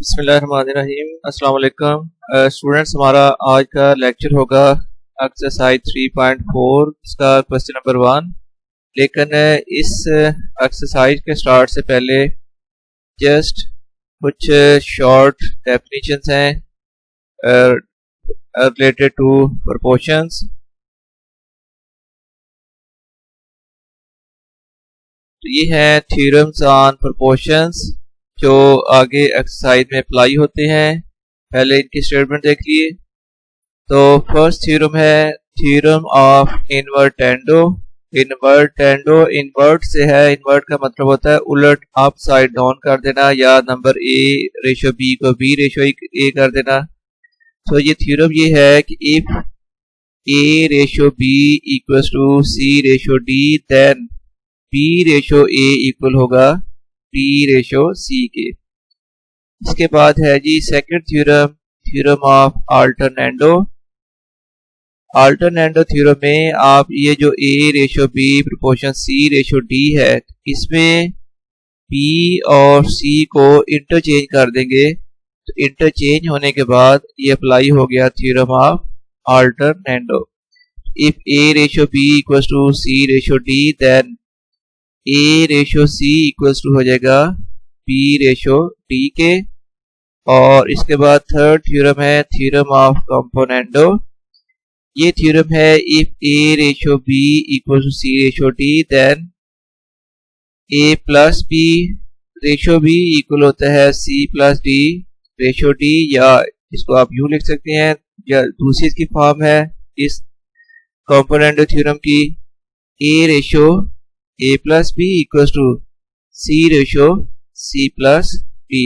बिस्मिल्लाहिर्रहमानिर्रहीम। अस्सलाम वालेकुम स्टूडेंट्स, हमारा आज का लेक्चर होगा एक्सरसाइज 3.4 इसका क्वेश्चन नंबर 1। लेकिन इस एक्सरसाइज के स्टार्ट से पहले जस्ट कुछ शॉर्ट डेफिनेशंस हैं रिलेटेड टू प्रोपोर्शंस। तो ये हैं थ्योरम्स ऑन प्रोपोर्शंस जो आगे एक्सरसाइज में अप्लाई होते हैं। पहले इनकी स्टेटमेंट देखिए। तो फर्स्ट थ्योरम है थ्योरम ऑफ इनवर्टेंडो। इनवर्टेंडो इन्वर्ट से है, इन्वर्ट का मतलब होता है उलट, अप साइड डाउन कर देना, या नंबर ए रेशो बी को बी रेशो ए कर देना। तो ये थ्योरम ये है कि if A ratio B equals to C ratio D then B ratio A equal होगा डी रेशो सी के। इसके बाद है जी second theorem, theorem of alternendo. Alternendo theorem में आप ये जो A ratio B proportion C ratio D है, इसमें बी और सी को इंटरचेंज कर देंगे। तो इंटरचेंज होने के बाद ये अप्लाई हो गया theorem of alternendo. If A ratio B equals to C ratio D then A ratio C equals to हो जाएगा बी रेशो डी के। और इसके बाद थर्ड थ्योरम है थ्योरम ऑफ कंपोनेंडो। ये थ्योरम है if A ratio B equals to C ratio D then A plus B ratio B equal होता है C plus D ratio D, या इसको आप यूं लिख सकते हैं, या दूसरी इसकी फॉर्म है इस कंपोनेंडो थ्योरम की A ratio A plus B equals to C ratio C plus D.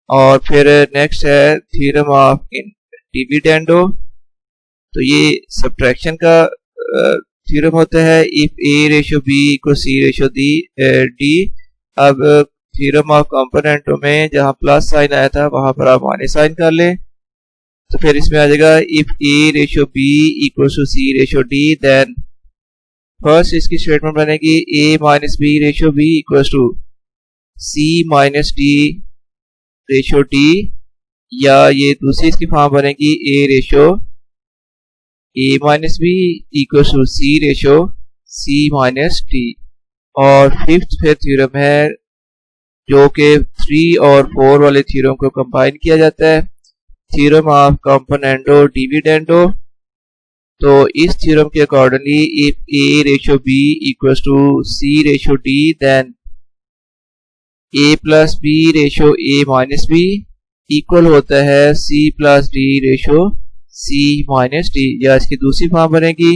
और फिर नेक्स्ट है थ्योरम ऑफ डिविडेंडो। तो ये सब्ट्रैक्शन का थ्योरम होता है if A ratio B equal C ratio D. अब थ्योरम ऑफ कंपोनेंटो में जहां प्लस साइन आया था वहां पर आप माइनस साइन कर ले। तो फिर इसमें आ जाएगा if A ratio B equal to C ratio D then first इसकी स्टेटमेंट बनेगी a minus B ratio B equals to C minus D ratio D, या ये दूसरी इसकी फॉर्म बनेगी a ratio a minus B equals to C ratio c minus D. और fifth फिर theorem है जो कि 3 और 4 वाले थ्योरम को कंबाइन किया जाता है, थ्योरम ऑफ कंपोनेंडो डिविडेंडो। तो इस थ्योरम के accordingly if A ratio B equals to C ratio D then A plus B ratio A minus B equal होता है C plus D ratio C minus D, या इसकी दूसरी form बनेगी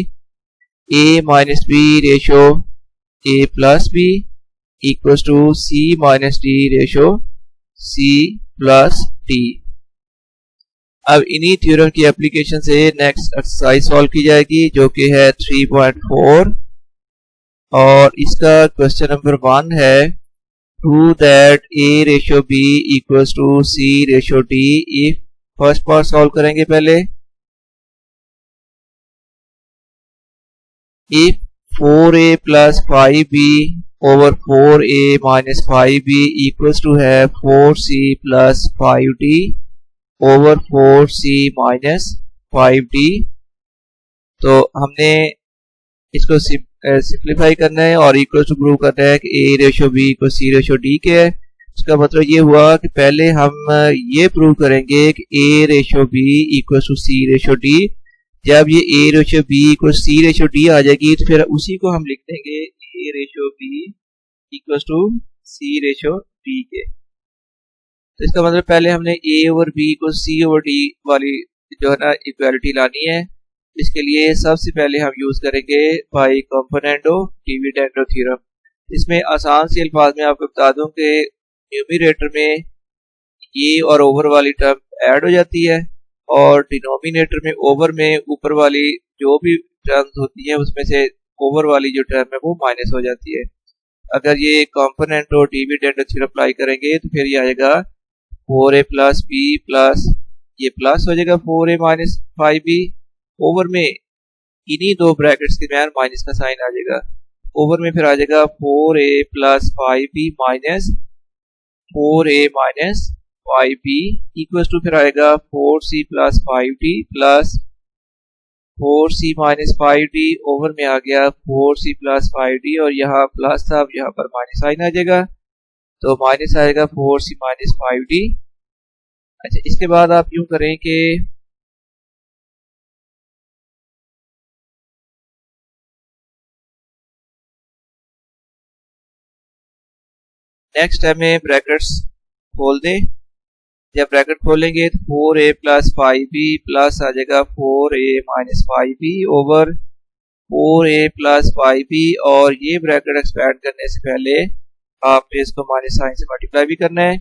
A minus B ratio A plus B equals to C minus D ratio C plus D. अब इन्हीं theorem की application से नेक्स्ट एक्सरसाइज सॉल्व की जाएगी जो कि है 3.4, और इसका क्वेश्चन नंबर 1 है prove that A ratio B equals to C ratio D if. First part solve करेंगे पहले। If 4a plus 5b over 4a minus 5b equals to है 4c plus 5d over 4c minus 5d। तो हमने इसको simplify करना है और equal to prove करना है कि a ratio b equal C ratio d के है। इसका मतलब ये हुआ कि पहले हम ये प्रूव करेंगे कि a ratio b equal to C ratio d। जब ये a ratio b equal C ratio d आ जाएगी तो फिर उसी को हम लिख देंगे a ratio b equal to C ratio d के। तो इसका मतलब पहले हमने a ओवर b को c ओवर d वाली जो है ना इक्वालिटी लानी है। इसके लिए सबसे पहले हम यूज करेंगे बाई कंपोनेंडो डिविडेंडो थ्योरम। इसमें आसान से अल्फाज में आपको बता दूं कि न्यूमरेटर में ये और ओवर वाली टर्म ऐड हो जाती है, और डिनोमिनेटर में ओवर में ऊपर वाली जो भी टर्म्स होती है उसमें से ओवर वाली जो टर्म है वो माइनस हो जाती है। अगर ये कंपोनेंडो डिविडेंडो थ्योरम अप्लाई करेंगे तो फिर ये आएगा 4a प्लस बी प्लस ये प्लस हो जाएगा 4a माइनस 5b, ओवर में इन्हीं दो ब्रैकेट्स के दरमियान माइनस का साइन आ जाएगा। ओवर में फिर आ जाएगा 4a plus 5b minus 4a minus 5b equals to फिर आएगा 4c plus 5d plus 4c minus 5d over में आ गया 4c प्लस 5d और यहाँ प्लस था, अब यहाँ पर माइनस साइन आ जाएगा, तो माइनस आएगा 4c माइनस 5d। अच्छा, इसके बाद आप यूं करें कि नेक्स्ट टाइम में ब्रैकेट्स खोल दें। जब ब्रैकेट खोलेंगे तो 4a प्लस 5b प्लस आ जाएगा 4a minus 5b over 4a plus 5b और ये ब्रैकेट एक्सपैंड करने से पहले आपने इसको माइनस साइन से मल्टीप्लाई भी करना है।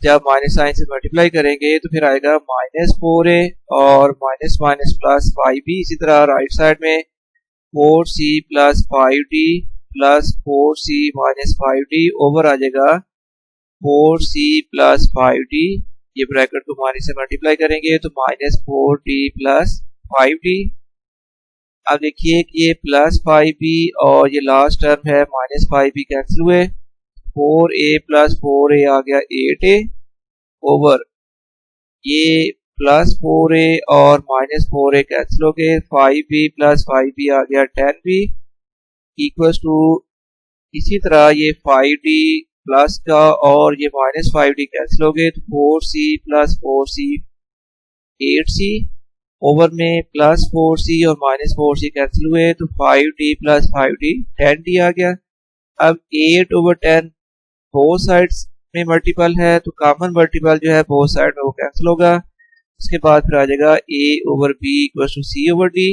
जब माइनस साइन से मल्टीप्लाई करेंगे तो फिर आएगा माइनस 4a और माइनस माइनस प्लस 5b। इसी तरह राइट साइड में 4c plus 5d plus 4c minus 5d over आ जाएगा 4c प्लस 5d। ये ब्रैकेट को माइनस से मल्टीप्लाई करेंगे तो माइनस 4d प्लस 5d। अब देखिए कि ये प्लस 5b और ये लास्ट टर्म है माइनस 5b कैंसिल हुए, 4a प्लस 4a आ गया 8a ओवर ये प्लस 4a और माइनस 4a कैंसिल हो गए, 5b प्लस 5b आ गया 10b इक्वल्स टू इसी तरह ये 5d प्लस का और ये माइनस 5d कैंसिल हो गए तो 4c plus 4c 8c over में प्लस 4c और माइनस 4c कैंसिल हुए तो 5d प्लस 5d 10d आ गया। अब 8 ओवर 10 बोथ साइड्स में मल्टीपल है तो कॉमन मल्टीपल जो है बोथ साइड में वो कैंसिल होगा। इसके बाद फिर आ जाएगा a over b equals to c over d।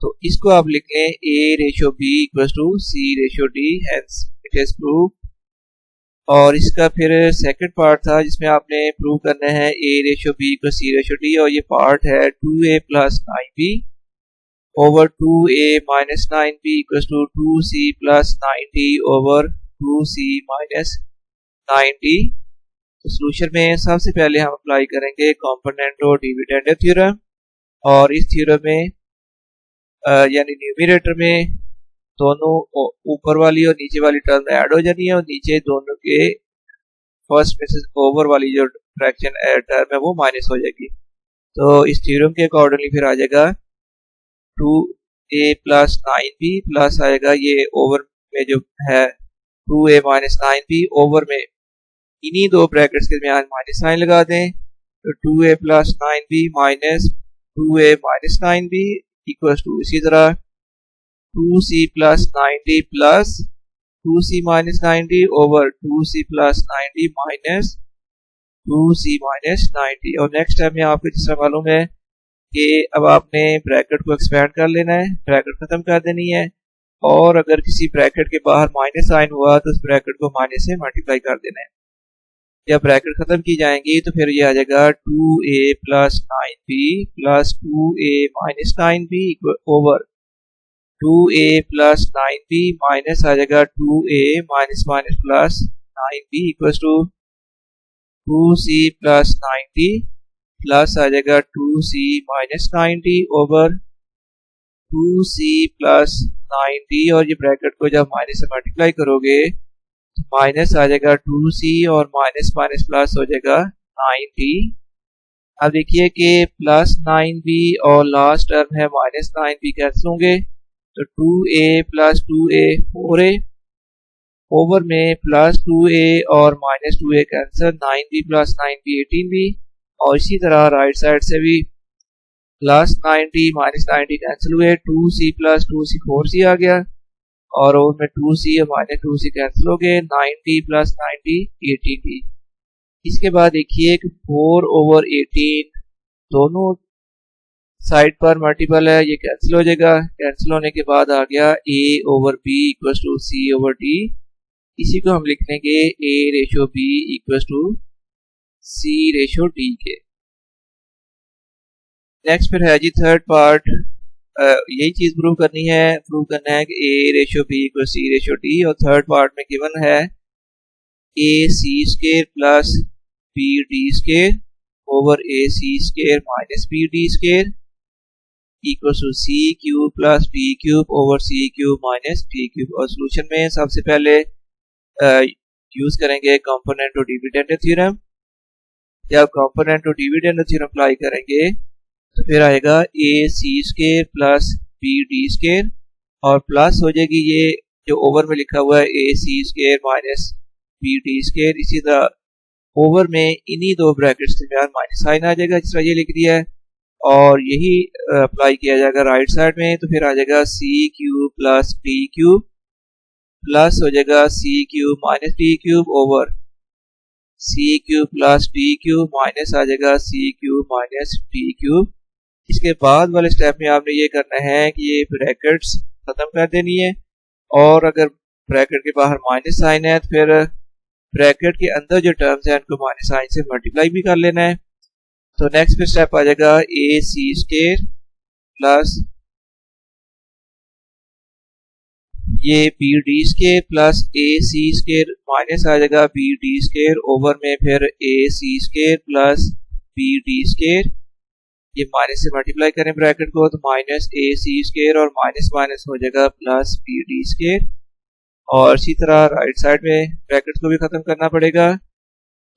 तो इसको आप लिख लें a ratio b equals to c ratio d, hence it is prove. और इसका फिर सेकंड पार्ट था जिसमें आपने प्रूव करना है a ratio b equal c ratio d और ये पार्ट है 2a plus 9b over 2a minus 9b equals to 2c plus 9d over 2c minus 9d। तो सोल्यूशन में सबसे पहले हम अप्लाई करेंगे कॉम्पोनेंट और डिविडेंड थ्योरम और इस थ्योरम में यानी न्यूमरेटर में दोनों ऊपर वाली और नीचे वाली टर्म ऐड हो जानी है और नीचे दोनों के फर्स्ट में से ओवर वाली जो फ्रैक्शन टर्म है वो माइनस हो जाएगी। तो इस थ्योरम के अकॉर्डिंगली फिर आ जाएगा 2a प्लस 9b प्लस आएगा ये ओवर में जो है 2a माइनस 9b ओवर में इन्हीं दो ब्रैकेट्स के दरमियान माइनस साइन लगा दें तो 2a plus 9b minus 2a minus 9b equals to इसी तरह 2c plus 9d plus 2c minus 9d over 2c plus 9d minus 2c minus 9d। और नेक्स्ट टाइम में आपको जिस तरह मालूम है कि अब आपने ब्रैकेट को एक्सपैंड कर लेना है, ब्रैकेट खत्म कर देनी है और अगर किसी ब्रैकेट के बाहर माइनस साइन हुआ तो उस ब्रैकेट को माइनस से मल्टीप्लाई कर देना है। जब ब्रैकेट खत्म की जाएंगी तो फिर ये आ जाएगा 2a plus 9b plus 2a minus 9b over 2a plus 9b minus आ जाएगा 2a minus minus plus 9b equals to 2c plus 9d plus आ जाएगा 2c minus 9d over 2c plus 9d और ये ब्रैकेट को जब minus से multiply करोगे तो माइनस आ जाएगा 2c और माइनस माइनस प्लस हो जाएगा 9d। अब देखिए कि प्लस 9b और लास्ट टर्म है माइनस 9b कैंसिल होंगे तो 2a plus 2a 4a over में प्लस 2a और minus 2a cancel 9b plus 9b 18b और इसी तरह राइट साइड से भी plus 9d minus 9d cancel हुए 2c प्लस 2c 4c आ गया और ओवर में 2c और माइनस 2c कैंसिल हो गए 9d प्लस 9d 18d। इसके बाद देखिए कि 4 ओवर 18 दोनों साइड पर मल्टीपल है, ये कैंसिल हो जाएगा। कैंसिल होने के बाद आ गया a over b equals to c over d। इसी को हम लिख लेंगे a ratio b equals to c ratio d के। नेक्स्ट फिर है जी थर्ड पार्ट, यही चीज प्रूव करनी है, प्रूव करना है कि a ratio b equal c ratio d और थर्ड पार्ट में गिवन है a c square plus b d square over a c square minus b d square equals to c cube plus b cube over c cube minus d cube. और solution में सबसे पहले use करेंगे component और dividend theorem. जब component और dividend theorem apply करेंगे तो फिर आएगा A C square plus B D square और प्लस हो जाएगी ये जो ओवर में लिखा हुआ है A C square minus B D square. इसी तरह ओवर में इन्हीं दो ब्रैकेट्स के दरमियान माइनस साइन आ जाएगा जिस तरह ये लिख दिया है और यही अप्लाई किया जाएगा राइट साइड में। तो फिर आ जाएगा C cube plus D cube plus हो जाएगा C cube minus D cube over C cube plus D cube minus आ जाएगा C cube minus D cube. इसके बाद वाले स्टेप में आपने ये करना है कि ये ब्रैकेट्स खत्म कर देनी है और अगर ब्रैकेट के बाहर माइनस साइन है तो फिर ब्रैकेट के अंदर जो टर्म्स हैं उनको माइनस साइन से मल्टीप्लाई भी कर लेना है। तो नेक्स्ट स्टेप आ जाएगा ए सी स्केयर प्लस ये बी डी स्केयर प्लस ए सी स्केयर माइनस आ जाएगा बी डी स्केयर ओवर में फिर A C square plus B D square. ये माइनस से मल्टीप्लाई करें ब्रैकेट को तो माइनस ए सी स्केयर और माइनस माइनस हो जाएगा प्लस बी डी स्केयर और इसी तरह राइट साइड में ब्रैकेट को भी खत्म करना पड़ेगा।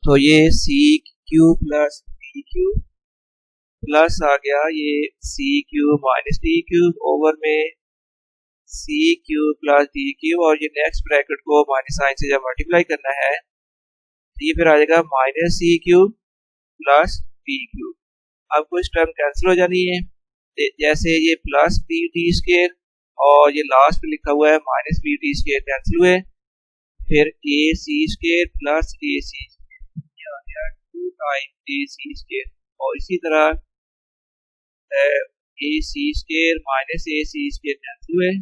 तो ये C cube plus D cube plus आ गया ये C cube minus D cube over में C cube plus D cube और ये नेक्स्ट ब्रैकेट को माइनस साइन से जब मल्टीप्लाई करना है तो ये फिर आ जाएगा माइनस सी क्यूब प्लस डी क्यूब। अब कुछ टर्म कैंसिल हो जानी है जैसे ये प्लस बी डी स्केयर और ये लास्ट में लिखा हुआ है minus B D square cancel हुए फिर A C square plus A C square 2 time A C square और इसी तरह A C square minus A C square cancel हुए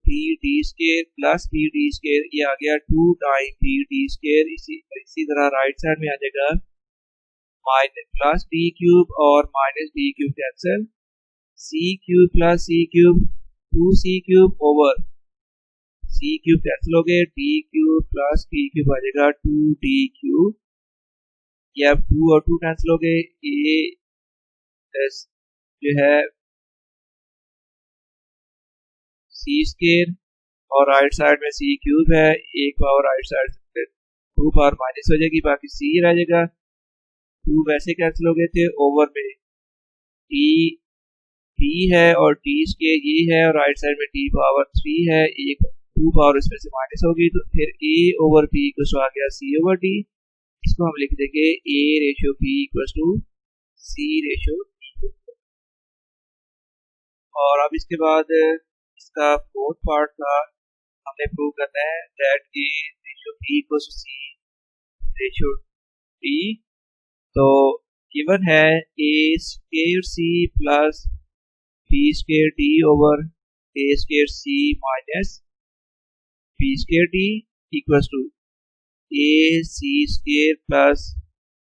B D square plus B D square ये आ गया 2 time B D square. इसी तरह राइट साइड में आ जाएगा माइनस प्लस डी क्यूब और minus D cube cancel C cube plus C cube 2 C cube over C cube cancel हो गए D cube plus D cube आ जाएगा 2 डी क्यूब। ये अब 2 और 2 कैंसिल हो गए ए जो है सी स्केयर और राइट साइड में सी क्यूब है एक पावर राइट साइड से 2 पावर माइनस हो जाएगी बाकी सी रह जाएगा 2 वैसे कैंसिल हो गए थे ओवर में टी है और टी स्केयर ये है और राइट साइड में टी पावर 3 है एक 2 पावर इसमें से माइनस होगी तो फिर a ओवर b इक्वल्स आ गया c ओवर d। इसको हम लिख देंगे a ratio b equals to c ratio d। और अब इसके बाद इसका फोर्थ पार्ट का हमने प्रूव करना है that a ratio b equals to c ratio d। तो गिवन है a square c plus b square d over a square c minus b square d equals to a c square plus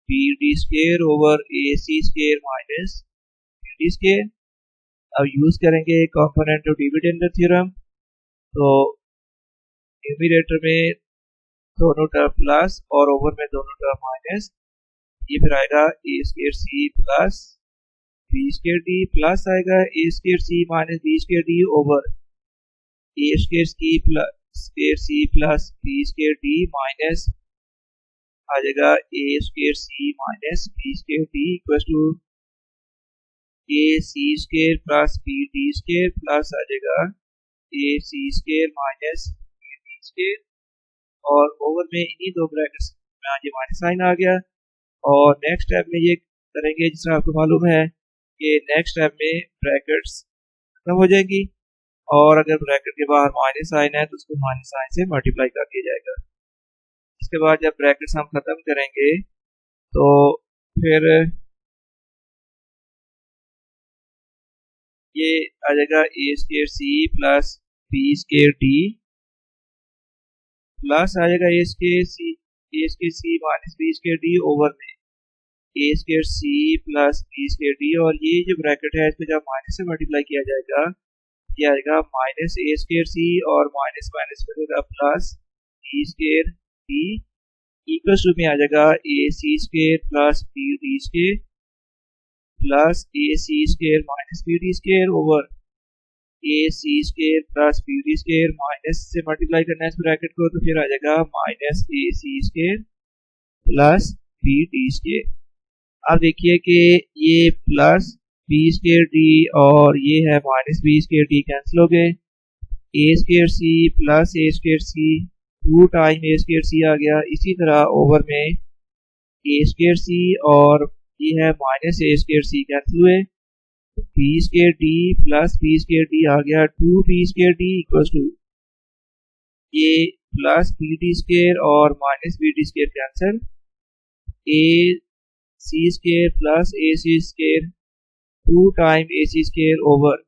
b d square over a c square minus b d square. अब use करेंगे component of dividend theorem. तो numerator में दोनों term plus और over में दोनों term minus ये फिर आएगा a square c plus b square d plus आएगा a square c minus b square d over a square c plus b square d minus आ जाएगा a square c minus b square d equal to a c square plus b d square plus आ जाएगा a c square minus b d square और over में इन्हीं दो brackets में आज माइनस साइन आ गया। और नेक्स्ट स्टेप में ये करेंगे जिसमें आपको मालूम है कि नेक्स्ट स्टेप में ब्रैकेट्स खत्म हो जाएंगी और अगर ब्रैकेट के बाहर माइनस साइन है तो उसको माइनस साइन से मल्टीप्लाई कर दिया जाएगा। इसके बाद जब ब्रैकेट्स हम खत्म करेंगे तो फिर ये आ जाएगा a square c plus b square d plus आ जाएगा a square c minus b square d over में a square c plus b square d और ये जो ब्रैकेट है इसमें जब माइनस से मल्टीप्लाई किया जाएगा ये आएगा माइनस a स्क्वायर c और माइनस माइनस में होगा plus b square d equals to में आ जाएगा a c square plus b d square plus a c square minus b d square over a C square plus B D square, minus से multiply करना है इस bracket को तो फिर आ जाएगा माइनस ए सी square plus B D square. अब देखिए कि ये प्लस बी स्केयर डी और ये है minus B square D cancel हो गए, A square C plus A square C 2 time A square C आ गया। इसी तरह ओवर में ए स्केयर सी और ये है minus a square c cancel हुए, b square d plus b square d आ गया 2 b square d equals to ये प्लस बी डी स्केयर और minus B D square cancel, a C square plus A C square 2 time A C square over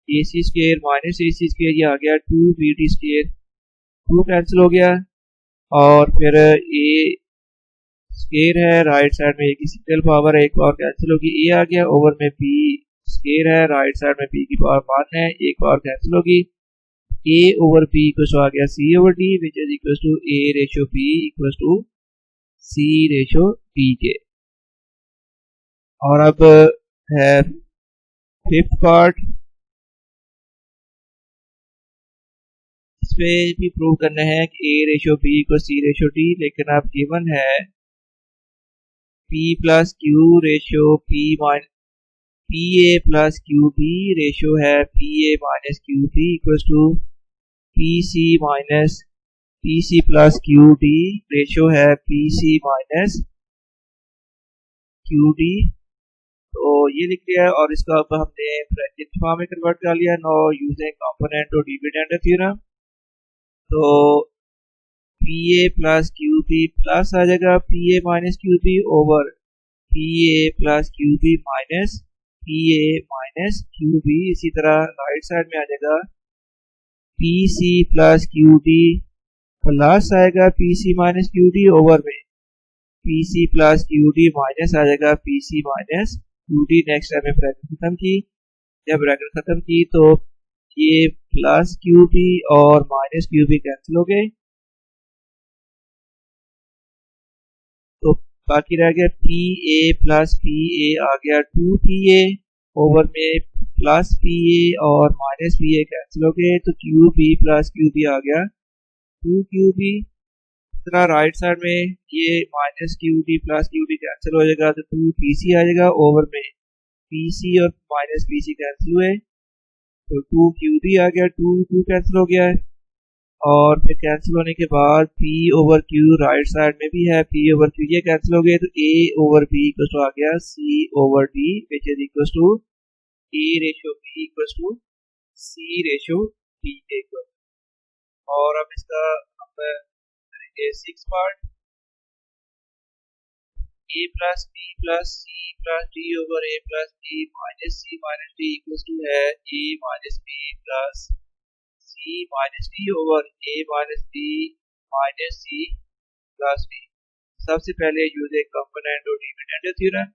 a C square minus A C square, ये आ गया 2 B D square, 2 cancel हो गया और फिर ए square है right side में ए की सिंगल पावर है, एक पावर कैंसिल होगी, ए आ गया ओवर में बी स्केयर है राइट साइड में बी की पावर 1 है, एक पावर कैंसिल होगी, ए ओवर बी इक्वल्स आ गया c over d which is equals to a ratio b equals to c ratio d के। और अब है फिफ्थ पार्ट, इसमें भी प्रूव करना है कि a ratio b equal c ratio d, लेकिन अब गिवन है P plus q ratio p a plus q b ratio है p a minus q b equals to p c minus p c plus q d ratio है p c minus q d. तो ये लिख लिया और इसका अब हमने ब्रैकेट फॉर्म में कन्वर्ट कर लिया नो यूजिंग कंपोनेंट और डिविडेंड थ्योरम। तो p a plus q b plus आ जाएगा p a minus q b over p a plus q b minus p a minus q b. इसी तरह right side में आ जाएगा p c plus q d plus आएगा p c minus q d over में p c plus q d minus आ जाएगा p c minus q D. Next time में ब्रैकेट खत्म की, जब ब्रैकेट खत्म की तो ये प्लस क्यू बी और माइनस क्यू बी कैंसिल हो गए, तो बाकी रह गया p a plus p a आ गया 2 पी ए ओवर में प्लस पी ए और माइनस पी ए कैंसिल हो गए, तो q b plus q b आ गया 2 क्यू बी। तरह राइट साइड में ये minus q d plus q D cancel हो जाएगा तो 2 पी सी आ जाएगा ओवर में पी सी और माइनस पी सी कैंसिल हुए तो 2 क्यू डी आ गया, 2 कैंसिल हो गया है और फिर कैंसिल होने के बाद p over q right side में भी है p ओवर q ये कैंसिल हो गए तो a over b equal to आ गया c over d which is equal to a ratio b equal to c ratio d के इक्वल। और अब इसका हम करेंगे 6 part, a plus b plus c plus d over a plus b minus c minus d equal to है a minus b plus c minus d over a minus b minus c plus d। सबसे पहले use component और dividend theorem,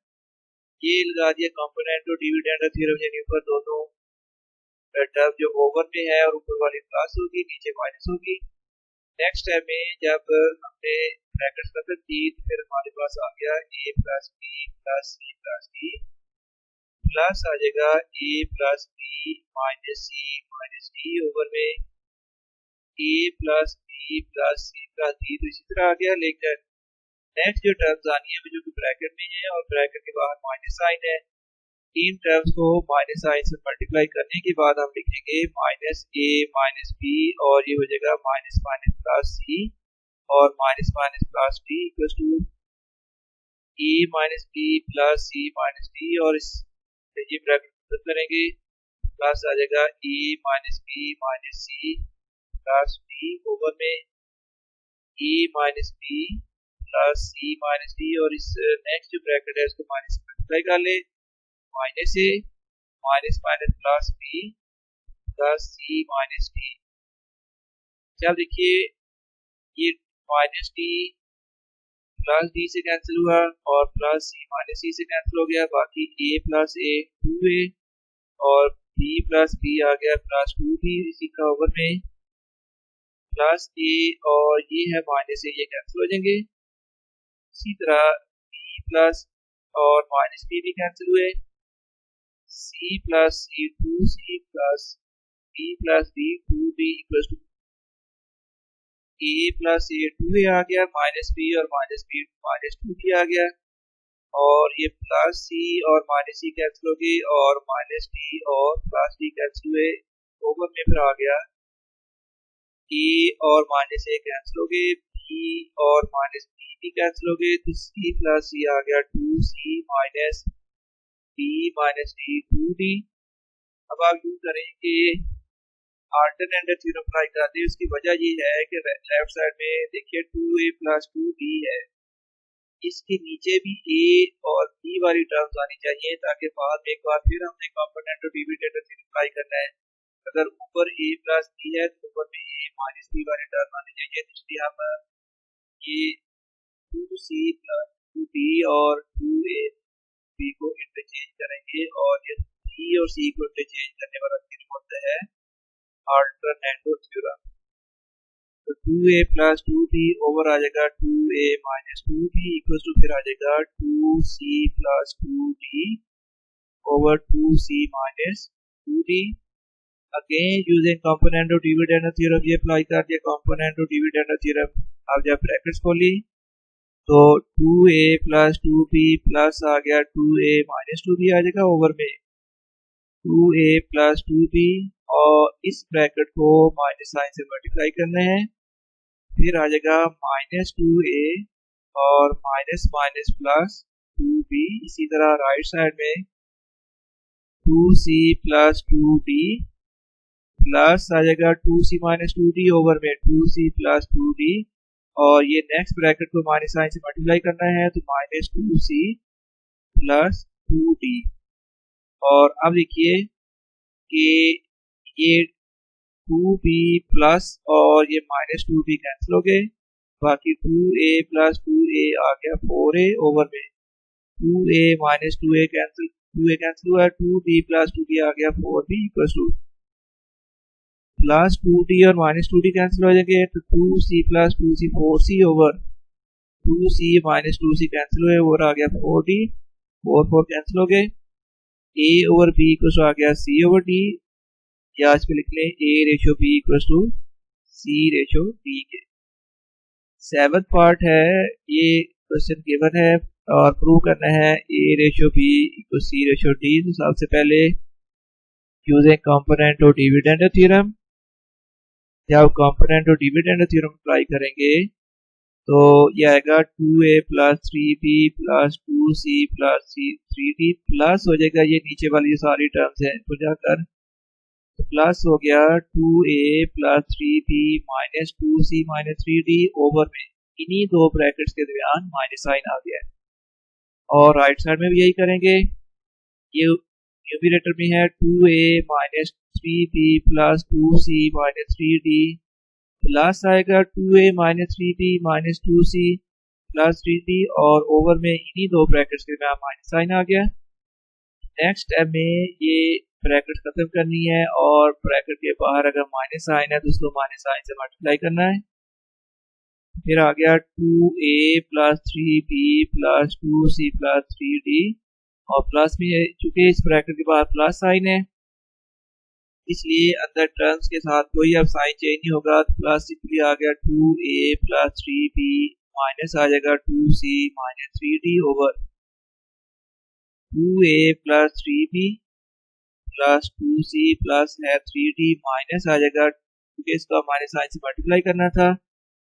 ये लगा दिया component और dividend theorem यानी ऊपर दोनों टर्म जो ओवर में है और ऊपर वाली प्लस होगी नीचे माइनस होगी। नेक्स्ट टाइम में जब हमने ब्रैकेट्स खत्म की तो फिर हमारे पास आ गया a plus b plus c plus d plus आ जाएगा a plus b minus c minus d over में a plus b plus c plus d। तो इसी तरह आ गया, लेकिन नेक्स्ट जो टर्म्स आनी है जो कि ब्रैकेट में है और ब्रैकेट के बाहर माइनस साइन है, इन टर्म्स को माइनस साइन से मल्टीप्लाई करने के बाद हम लिखेंगे माइनस a माइनस b और ये हो जाएगा माइनस माइनस प्लस c और minus minus plus d equal to a minus b plus c minus d और इस ये ब्रैकेट खत्म करेंगे प्लस आ जाएगा a minus b minus c plus d over में a minus b plus c minus d और इस नेक्स्ट जो ब्रैकेट है इसको माइनस मल्टीप्लाई कर ले minus a minus minus plus b plus c minus d। जब देखिए ये माइनस d प्लस d से कैंसिल हुआ और प्लस c माइनस c से कैंसिल हो गया, बाकी a प्लस a 2a और b प्लस b आ गया प्लस 2b इसी का ओवर में प्लस a और ये है माइनस a ये कैंसिल हो जाएंगे। इसी तरह b प्लस और माइनस b भी कैंसिल हुए, c plus c, two c plus b plus d, two b equal to a plus a, two a आ गया, माइनस बी और minus B minus two b आ गया, और ये प्लस सी और माइनस सी कैंसिल हो गई, और माइनस डी और प्लस डी कैंसिल हुए, ओवर में फिर आ गया ए और माइनस ए कैंसिल हो गए, बी और माइनस बी भी कैंसिल हो गए, तो सी प्लस सी आ गया, two C minus B minus D, two D. अब आप यूज करें कि अल्टरनेटिव थ्योरम अप्लाई करते हैं। उसकी वजह ये है कि लेफ्ट साइड में देखिए 2a प्लस 2b है, इसके नीचे भी a और b वाली टर्म्स आनी चाहिए, ताकि बाद में एक बार फिर हमने कंपोनेंट और डिविडेंड थ्योरम अप्लाई करना है। अगर ऊपर a प्लस b है तो ऊपर में a माइनस b वाली टर्म आनी चाहिए, इसलिए हम ये 2c प्लस 2b और 2a b को इंटरचेंज करेंगे, और ये b और c को इंटरचेंज करने वाला थ्योरम होता है अल्टरनेटिव थ्योरम। तो 2a प्लस 2b ओवर आ जाएगा 2a minus 2b equal to फिर आ जाएगा 2c plus 2d over 2c minus 2d। Again using component of dividend theorem ये अप्लाई कर दिया कंपोनेंट ऑफ डिविडेंड थ्योरम। अब जब ब्रैकेट्स खोली तो 2a प्लस 2b प्लस आ गया 2a माइनस 2b आ जाएगा, ओवर में 2a प्लस 2b, और इस ब्रैकेट को माइनस साइन से मल्टीप्लाई करना है, फिर आ जाएगा माइनस 2a और माइनस माइनस प्लस 2b। इसी तरह राइट साइड में 2c प्लस 2d प्लस आ जाएगा 2c माइनस 2d, ओवर में 2c प्लस 2d, और ये नेक्स्ट ब्रैकेट को माइनस साइन से मल्टीप्लाई करना है, तो माइनस 2c प्लस 2d। और अब देखिए कि ये 2b प्लस और ये माइनस 2b कैंसिल हो गए, बाकी 2a प्लस 2a आ गया 4a, ओवर में 2a माइनस 2a कैंसिल हुआ, 2b प्लस 2b आ गया 4b equal two plus 2d और माइनस 2d कैंसिल हो जाएंगे, तो 2c plus 2c 4c over 2c minus 2c cancel हुए, और आ गया 4d, 4 कैंसिल हो गए, a ओवर b इक्वल आ गया c ओवर d, या इस पे लिख लें a ratio b equal to c ratio d के। 7th पार्ट है, ये क्वेश्चन गिवन है और प्रूव करना है a ratio b equal c ratio d। तो सबसे पहले using component of dividend theorem, जब component of dividend theorem apply करेंगे तो ये आएगा 2a plus 3b plus 2c plus 3d plus हो जाएगा ये नीचे वाली सारी टर्म्स हैं तो जाकर प्लस हो गया 2a plus 3b minus 2c minus 3d, over में इन्हीं दो ब्रैकेट्स के दरमियान माइनस साइन आ गया है। और राइट साइड में भी यही करेंगे, ये न्यूमरेटर में है 2a minus 3b plus 2c minus 3d, plus आएगा 2a minus 3b minus 2c plus 3d, और ओवर में इन्हीं दो ब्रैकेट्स के दरमियान माइनस साइन आ गया। नेक्स्ट स्टेप में ये ब्रैकेट खत्म करनी है, और ब्रैकेट के बाहर अगर माइनस साइन है तो उसको माइनस साइन से मल्टीप्लाई करना है। फिर आ गया 2a plus 3b plus 2c plus 3d, और प्लस में चूंकि इस ब्रैकेट के बाहर प्लस साइन है इसलिए अंदर टर्म्स के साथ कोई अब साइन चेंज नहीं होगा, तो प्लस इसलिए आ गया 2a प्लस 3b माइनस आ जाएगा 2c minus 3d, over 2a plus 3b plus 2c plus है 3d माइनस आ जाएगा, क्योंकि इसका माइनस साइन से मल्टीप्लाई करना था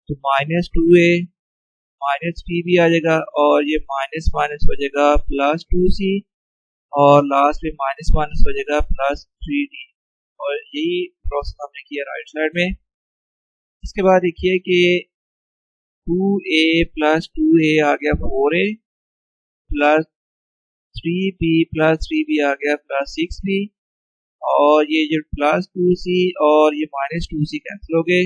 तो माइनस 2a माइनस 3b आ जाएगा, और ये माइनस माइनस हो जाएगा प्लस 2c, और लास्ट में माइनस माइनस हो जाएगा प्लस 3d, और यही प्रोसेस हमने किया राइट साइड में। इसके बाद देखिए कि 2a प्लस 2a आ गया 4a plus 3b plus 3b आ गया प्लस 6b, और ये जो प्लस 2c और ये माइनस 2c कैंसिल हो गए,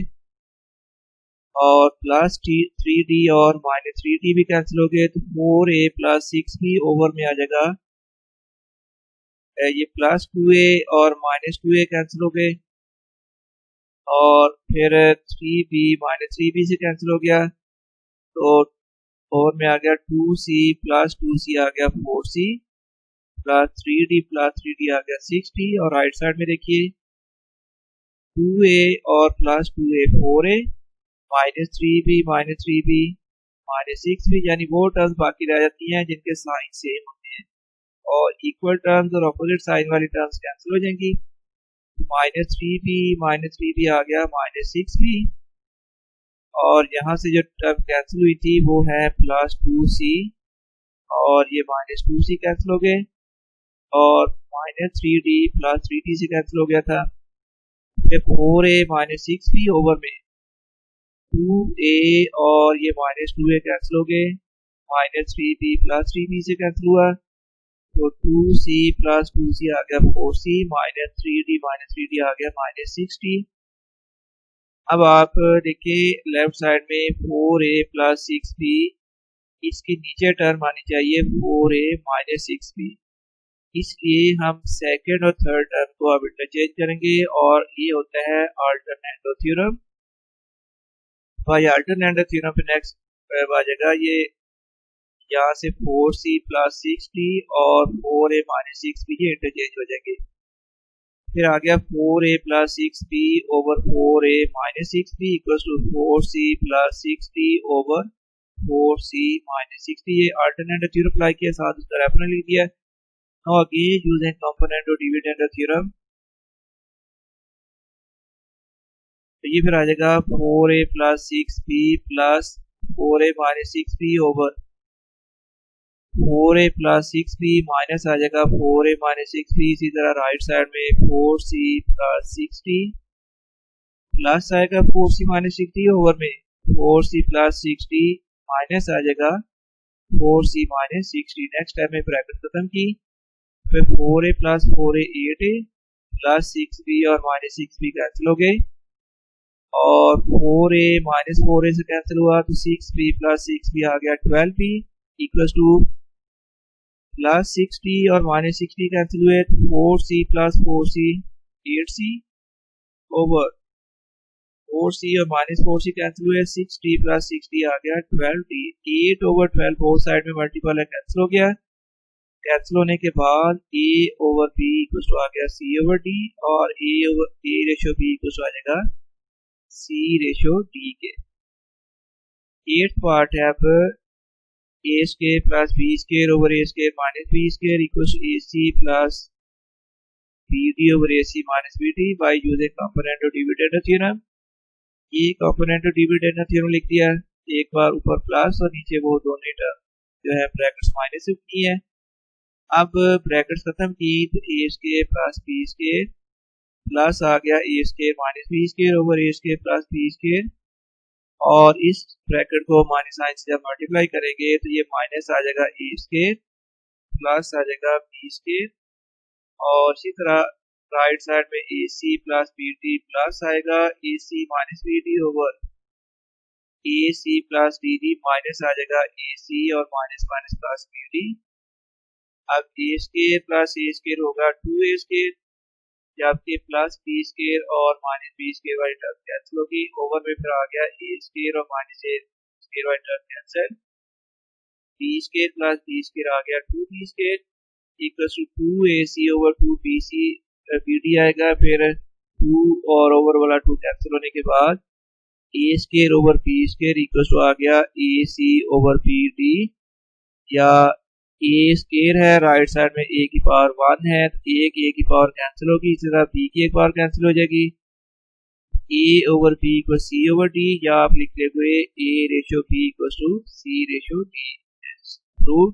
और प्लस 3d और माइनस 3d भी कैंसिल हो गए, तो 4a प्लस 6b ओवर में आ जाएगा ये प्लस 2a और माइनस 2a कैंसिल हो गए, और फिर 3b माइनस 3b से कैंसिल हो गया, तो ओवर में आ गया 2c प्लस 2c आ गया 4c प्लस थ्री डी आ गया 6d। और राइट साइड में देखिए 2a और plus 2a 4a minus 3b minus 6b, यानी वो टर्म्स बाकी रह जाती हैं जिनके साइन सेम होते हैं, और इक्वल टर्म्स और अपोजिट साइन वाली टर्म्स कैंसिल हो जाएंगी। माइनस 3b आ गया माइनस 6b, और यहाँ से जो टर्म कैंसिल हुई थी वो है प्लस 2c, और ये माइनस 2c कैंसिल हो गए, और माइनस 3d प्लस 3d से कैंसिल हो गया था। फिर 4a माइनस 6b ओवर में 2a और ये माइनस 2a कैंसिल हो गए, माइनस 3b प्लस 3b से कैंसिल हुआ, तो 2c प्लस 2c आ गया 4c, माइनस 3d आ गया माइनस 6d। अब आप देखिए लेफ्ट साइड में 4a प्लस 6b, इसके नीचे टर्म आनी चाहिए 4a माइनस 6b, इसलिए हम सेकंड और थर्ड टर्म को अब इंटरचेंज करेंगे, और ये होता है अल्टरनेटो थ्योरम। भाई अल्टरनेटो थ्योरम पे नेक्स्ट आ जाएगा ये, यहाँ से 4c प्लस 6d और 4a माइनस 6b ये इंटरचेंज हो जाएंगे। फिर आ गया 4a plus 6b over 4a minus 6b equal to 4c plus 6d over 4c minus 6d। ये अल्टरनेटो थ्योरम अप्लाई किया, साथ उसका रेफरेंस लिख दिया। Now again using component और dividend theorem, तो ये फिर आ जाएगा 4a plus 6b plus 4a minus 6b over 4a plus 6b minus आ जाएगा 4a माइनस 6b। इसी तरह राइट साइड में 4c प्लस 6d प्लस आएगा 4c माइनस 6d ओवर में 4c प्लस 6d माइनस आ जाएगा 4c minus 6d। Next time में ब्रैकेट खत्म की, फिर 4a plus 4a 8a plus 6b और माइनस 6b कैंसिल हो गए, और 4a माइनस 4a से कैंसिल हुआ तो 6b प्लस 6b आ गया 12b equal two plus 6d और माइनस 6d कैंसिल हुए 4c plus 4c 8c over 4c और माइनस 4c कैंसिल हुए 6d प्लस 6d आ गया 12d। 8 ओवर 12 बोथ साइड में मल्टीपल है, कैंसिल हो गया। कैंसिल होने के बाद a over b equal to आ गया c ओवर d, और a ratio b equal to आ जाएगा c रेशो d के। 8th पार्ट है अब a square plus b square over a square minus b square equal to ac plus bd over ac minus bd by using component और dividend theorem. ये component और dividend theorem लिख दिया, एक बार ऊपर प्लस और नीचे वो दोनों टर्म जो है ब्रैकेट्स माइनस की है। अब ब्रैकेट्स खत्म की तो a square plus b square plus आ गया a square minus b square over a square plus b square, और इस ब्रैकेट को माइनस साइन से जब मल्टीप्लाई करेंगे तो ये माइनस आ जाएगा a स्क्वायर प्लस आ जाएगा b स्क्वायर, और इसी तरह राइट साइड में ac प्लस bd प्लस आएगा ac minus bd over ac plus dd minus आ जाएगा ac और माइनस माइनस प्लस bd। अब a square plus a square होगा 2a स्क्वायर, जबकि प्लस b स्क्वायर और माइनस b स्क्वायर वाली टर्म कैंसिल होगी, ओवर में फिर आ गया a स्क्वायर और माइनस a स्क्वायर वाली term cancel, b square plus b square आ गया 2b square equal to 2ac over 2bc bd आएगा। फिर 2 और ओवर वाला 2 कैंसिल होने के बाद a square over b square equal to आ गया ac ओवर bd, या a स्क्वायर है राइट साइड में a की पावर 1 है तो एक a की पावर कैंसिल होगी, इसी तरह b की एक पावर कैंसिल हो जाएगी, a over b equal c over d, या आप लिख लेंगे a ratio b equal to c ratio d prove.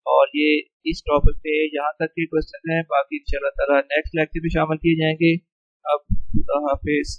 और ये इस टॉपिक पे यहाँ तक के क्वेश्चन हैं, बाकी इंशाल्लाह ताला नेक्स्ट लेक्चर में शामिल किए जाएंगे। अब खुदा हाफिज।